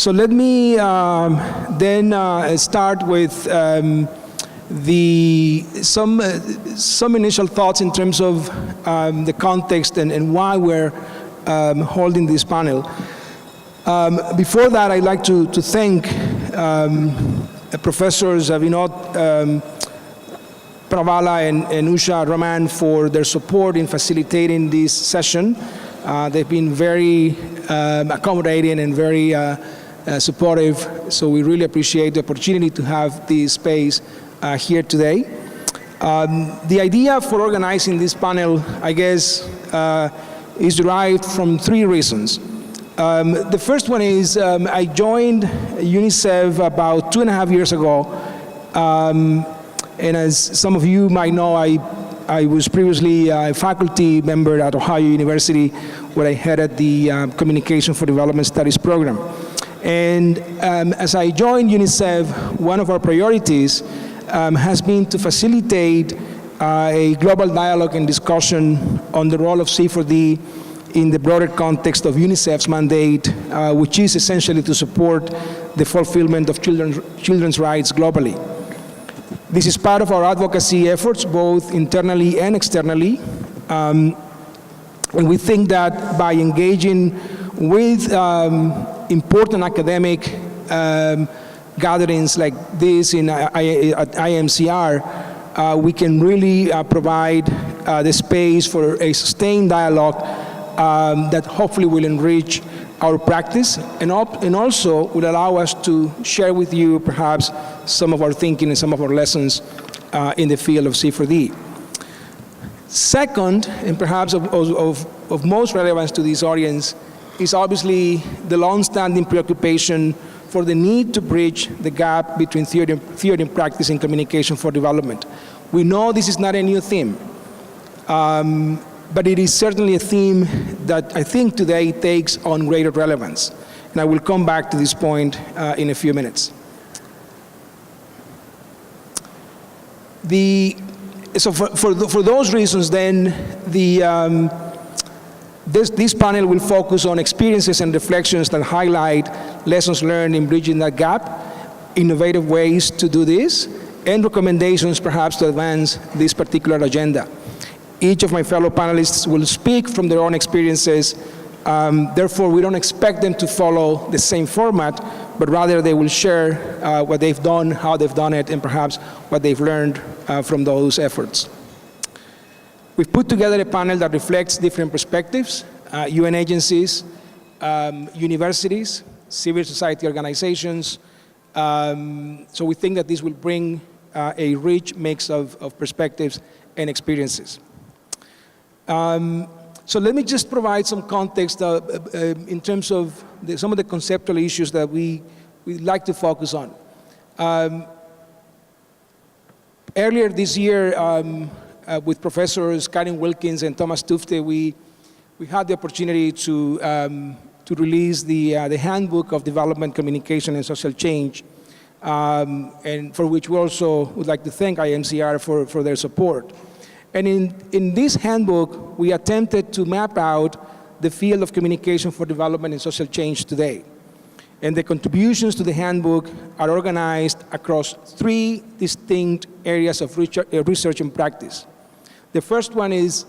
So let me then start with some initial thoughts in terms of the context and why we're holding this panel. Before that, I'd like to thank Professors Vinod Pravala and Usha Raman for their support in facilitating this session. They've been very accommodating and very supportive, so we really appreciate the opportunity to have this space here today. The idea for organizing this panel, I guess, is derived from three reasons. The first one is I joined UNICEF about 2.5 years ago, and as some of you might know, I was previously a faculty member at Ohio University, where I headed the Communication for Development Studies program. And as I joined UNICEF, one of our priorities has been to facilitate a global dialogue and discussion on the role of C4D in the broader context of UNICEF's mandate, which is essentially to support the fulfillment of children's rights globally. This is part of our advocacy efforts, both internally and externally. And we think that by engaging with important academic gatherings like this at IAMCR, we can really provide the space for a sustained dialogue that hopefully will enrich our practice and also will allow us to share with you perhaps some of our thinking and some of our lessons in the field of C4D. Second, and perhaps of most relevance to this audience, is obviously the long-standing preoccupation for the need to bridge the gap between theory and practice in communication for development. We know this is not a new theme, but it is certainly a theme that I think today takes on greater relevance. And I will come back to this point in a few minutes. So for those reasons, then, this panel will focus on experiences and reflections that highlight lessons learned in bridging that gap, innovative ways to do this, and recommendations perhaps to advance this particular agenda. Each of my fellow panelists will speak from their own experiences. Therefore, we don't expect them to follow the same format, but rather they will share what they've done, how they've done it, and perhaps what they've learned from those efforts. We've put together a panel that reflects different perspectives, UN agencies, universities, civil society organizations. So we think that this will bring a rich mix of perspectives and experiences. So let me just provide some context in terms of some of the conceptual issues that we like to focus on. Earlier this year, with Professors Karen Wilkins and Thomas Tufte, we had the opportunity to release the Handbook of Development, Communication, and Social Change, and for which we also would like to thank IAMCR for their support. And in this handbook, we attempted to map out the field of communication for development and social change today. And the contributions to the handbook are organized across three distinct areas of research and practice. The first one is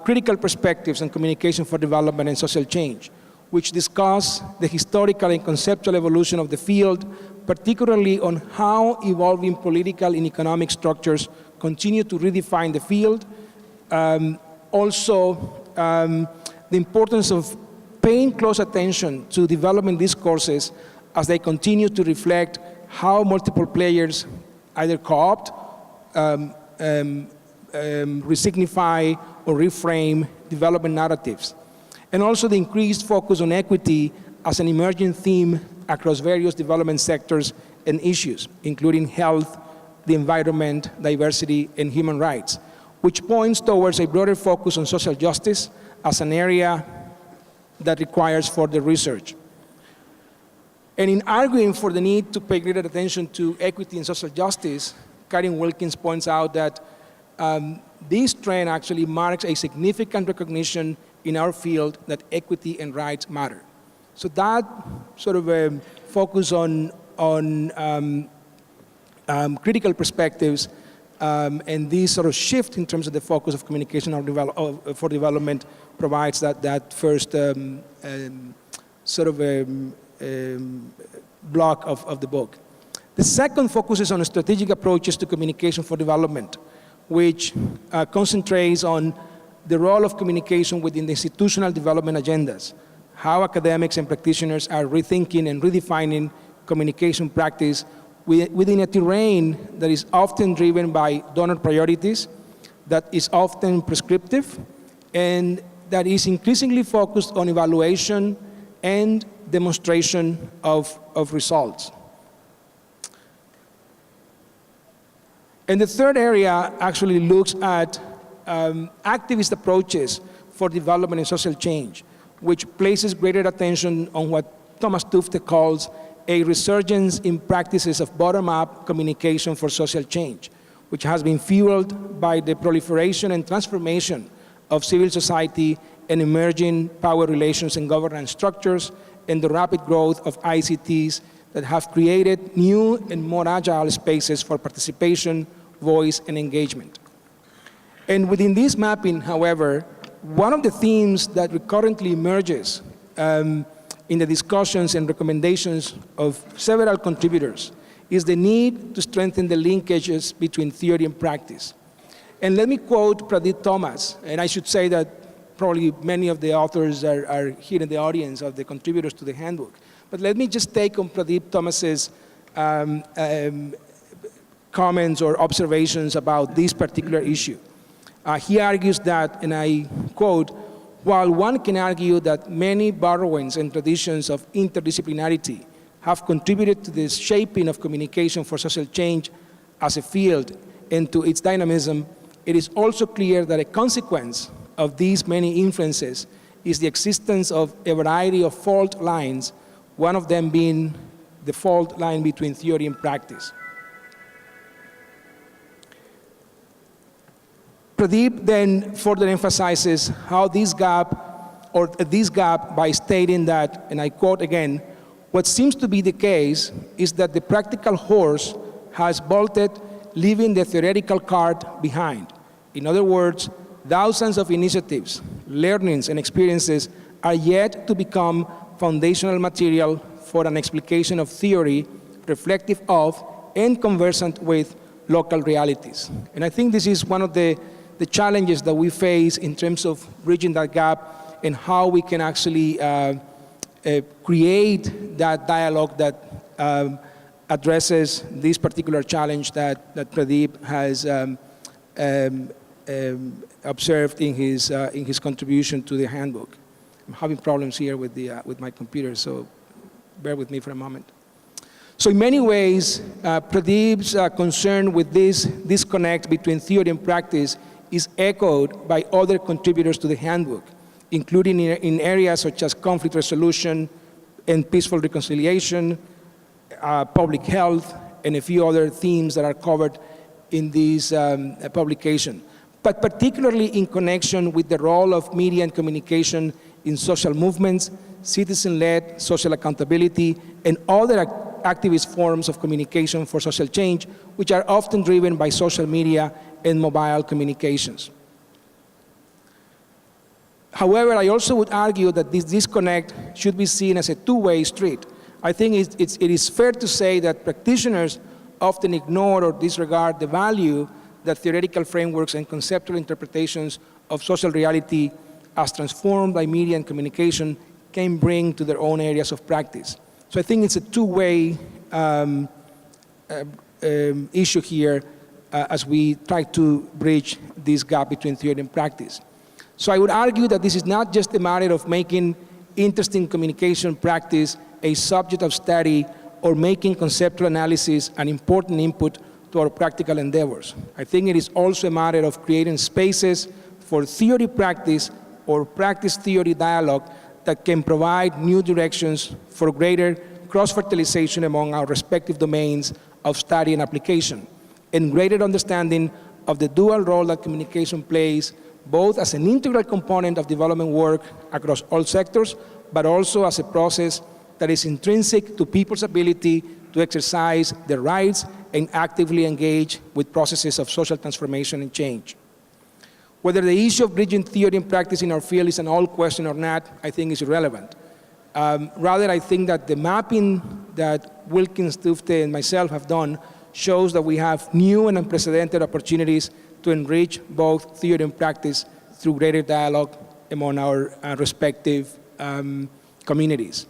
critical perspectives on communication for development and social change, which discuss the historical and conceptual evolution of the field, particularly on how evolving political and economic structures continue to redefine the field. Also, the importance of paying close attention to development discourses as they continue to reflect how multiple players either co-opt, resignify, or reframe development narratives. And also the increased focus on equity as an emerging theme across various development sectors and issues, including health, the environment, diversity, and human rights, which points towards a broader focus on social justice as an area that requires further research. And in arguing for the need to pay greater attention to equity and social justice, Karen Wilkins points out that this trend actually marks a significant recognition in our field that equity and rights matter. So that sort of focus on critical perspectives and this sort of shift in terms of the focus of communication for development provides that first sort of block of the book. The second focuses on strategic approaches to communication for development, which concentrates on the role of communication within the institutional development agendas, how academics and practitioners are rethinking and redefining communication practice within a terrain that is often driven by donor priorities, that is often prescriptive, and that is increasingly focused on evaluation and demonstration of results. And the third area actually looks at activist approaches for development and social change, which places greater attention on what Thomas Tufte calls a resurgence in practices of bottom-up communication for social change, which has been fueled by the proliferation and transformation of civil society and emerging power relations and governance structures, and the rapid growth of ICTs that have created new and more agile spaces for participation, voice, and engagement. And within this mapping, however, one of the themes that recurrently emerges in the discussions and recommendations of several contributors is the need to strengthen the linkages between theory and practice. And let me quote Pradeep Thomas, and I should say that probably many of the authors are here in the audience of the contributors to the handbook. But let me just take on Pradeep Thomas's comments or observations about this particular issue. He argues that, and I quote, while one can argue that many borrowings and traditions of interdisciplinarity have contributed to the shaping of communication for social change as a field and to its dynamism, it is also clear that a consequence of these many influences is the existence of a variety of fault lines, one of them being the fault line between theory and practice. Pradeep then further emphasizes how this gap by stating that, and I quote again, what seems to be the case is that the practical horse has bolted, leaving the theoretical cart behind. In other words, thousands of initiatives, learnings, and experiences are yet to become foundational material for an explication of theory reflective of and conversant with local realities. And I think this is one of the challenges that we face in terms of bridging that gap and how we can actually create that dialogue that addresses this particular challenge that Pradeep has observed in his contribution to the handbook. I'm having problems here with my computer, so bear with me for a moment. So in many ways, Pradeep's concern with this disconnect between theory and practice is echoed by other contributors to the handbook, including in areas such as conflict resolution and peaceful reconciliation, public health, and a few other themes that are covered in this publication, but particularly in connection with the role of media and communication in social movements, citizen-led social accountability, and other activist forms of communication for social change, which are often driven by social media and mobile communications. However, I also would argue that this disconnect should be seen as a two-way street. I think it is fair to say that practitioners often ignore or disregard the value that theoretical frameworks and conceptual interpretations of social reality as transformed by media and communication can bring to their own areas of practice. So I think it's a two-way issue here as we try to bridge this gap between theory and practice. So I would argue that this is not just a matter of making interesting communication practice a subject of study or making conceptual analysis an important input to our practical endeavors. I think it is also a matter of creating spaces for theory practice or practice theory dialogue that can provide new directions for greater cross-fertilization among our respective domains of study and application, and greater understanding of the dual role that communication plays, both as an integral component of development work across all sectors, but also as a process that is intrinsic to people's ability to exercise their rights and actively engage with processes of social transformation and change. Whether the issue of bridging theory and practice in our field is an old question or not, I think is irrelevant. Rather, I think that the mapping that Wilkins, Tufte, and myself have done shows that we have new and unprecedented opportunities to enrich both theory and practice through greater dialogue among our respective communities.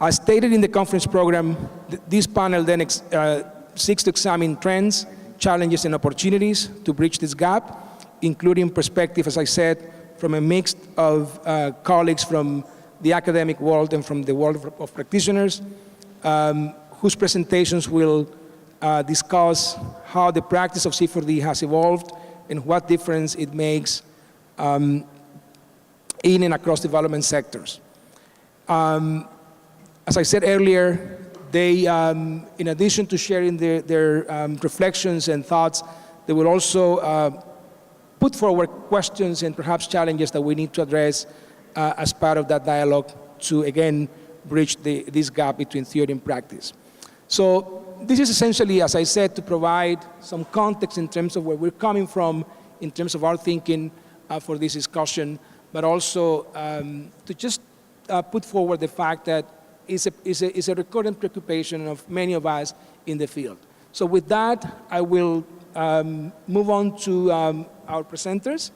As stated in the conference program, this panel then seeks to examine trends, challenges, and opportunities to bridge this gap, including perspective, as I said, from a mix of colleagues from the academic world and from the world of practitioners, whose presentations will discuss how the practice of C4D has evolved and what difference it makes in and across development sectors. As I said earlier, they, in addition to sharing their reflections and thoughts, they will also put forward questions and perhaps challenges that we need to address as part of that dialogue to, again, bridge this gap between theory and practice. So this is essentially, as I said, to provide some context in terms of where we're coming from, in terms of our thinking for this discussion, but also to just put forward the fact that it's a recurrent preoccupation of many of us in the field. So with that, I will move on to our presenters,